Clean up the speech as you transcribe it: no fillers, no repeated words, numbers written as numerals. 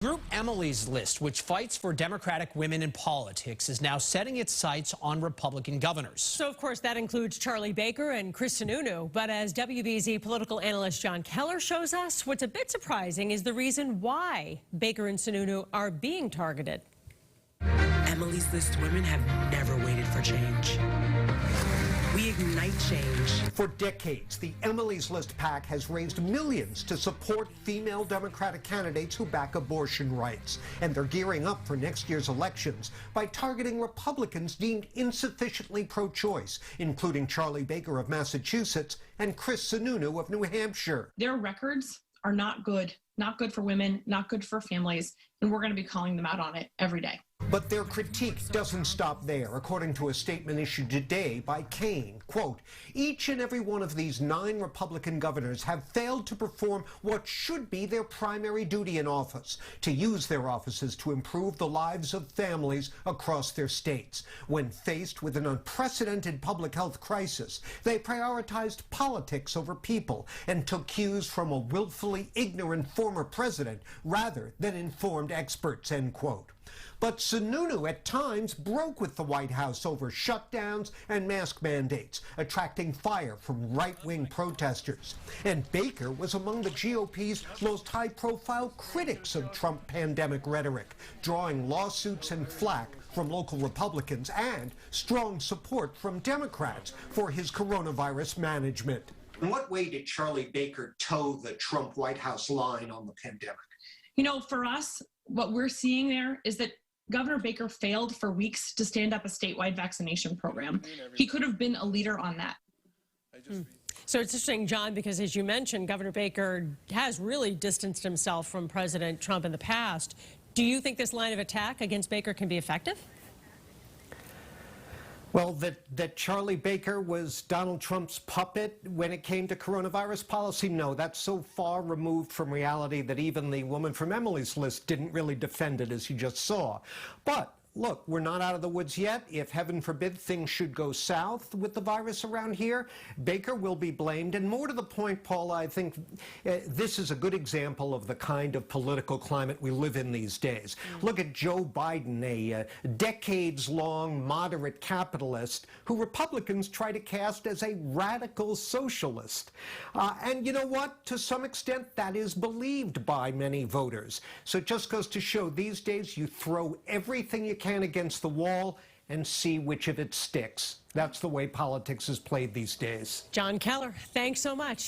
Group Emily's List, which fights for Democratic women in politics, is now setting its sights on Republican governors. So, of course, that includes Charlie Baker and Chris Sununu. But as WBZ political analyst John Keller shows us, what's a bit surprising is the reason why Baker and Sununu are being targeted. Emily's List women have never waited for change. We ignite change. For decades, the Emily's List PAC has raised millions to support female Democratic candidates who back abortion rights. And they're gearing up for next year's elections by targeting Republicans deemed insufficiently pro-choice, including Charlie Baker of Massachusetts and Chris Sununu of New Hampshire. Their records are not good for women, not good for families, and we're going to be calling them out on it every day. But their critique doesn't stop there. According to a statement issued today by Kane, quote, each and every one of these 9 Republican governors have failed to perform what should be their primary duty in office, to use their offices to improve the lives of families across their states. When faced with an unprecedented public health crisis, they prioritized politics over people and took cues from a willfully ignorant former president rather than informed experts, end quote. But Sununu at times broke with the White House over shutdowns and mask mandates, attracting fire from right-wing protesters. And Baker was among the GOP's most high-profile critics of Trump pandemic rhetoric, drawing lawsuits and flack from local Republicans and strong support from Democrats for his coronavirus management. In what way did Charlie Baker toe the Trump White House line on the pandemic? You know, for us, what we're seeing there is that Governor Baker failed for weeks to stand up a statewide vaccination program. He could have been a leader on that. So it's interesting, John, because as you mentioned, Governor Baker has really distanced himself from President Trump in the past. Do you think this line of attack against Baker can be effective? Well, that Charlie Baker was Donald Trump's puppet when it came to coronavirus policy, no, that's so far removed from reality that even the woman from Emily's List didn't really defend it, as you just saw. But look, we're not out of the woods yet. If, heaven forbid, things should go south with the virus around here, Baker will be blamed. And more to the point, Paula, I think this is a good example of the kind of political climate we live in these days. Look at Joe Biden, a decades-long moderate capitalist who Republicans try to cast as a radical socialist. And you know what? To some extent, that is believed by many voters. So it just goes to show these days you throw everything you can against the wall and see which of it sticks. That's the way politics is played these days. John Keller, thanks so much.